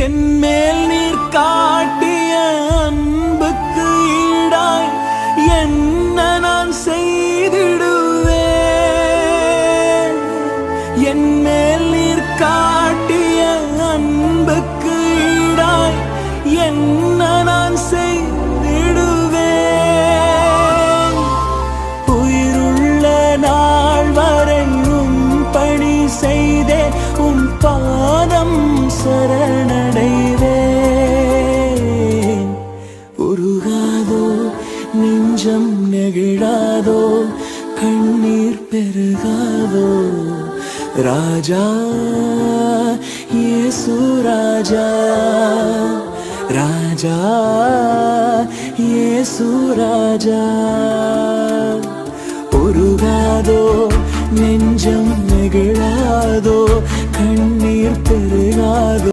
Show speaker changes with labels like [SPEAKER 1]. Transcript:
[SPEAKER 1] என் மேல் நீர் காட்டிய அன்புக்கு ஈடாய் என்ன நான் செய்திடுவேன். என் மேல் நீர் காட்டிய அன்புக்கு ஈடாய் என்ன நான் செய்திடுவேன். உயிருள்ள நாள் வரை பணி செய்தே உம் பாதம் சரணடைவேன். உருகாதோ நெஞ்சம் நெகிழாதோ கண்ணீர் பெருகாதோ ராஜா இயேசு ராஜா ராஜா இயேசு ராஜா. உருகாதோ நெஞ்சம் நெகிழாதோ கண்ணீர் பெருகாதோ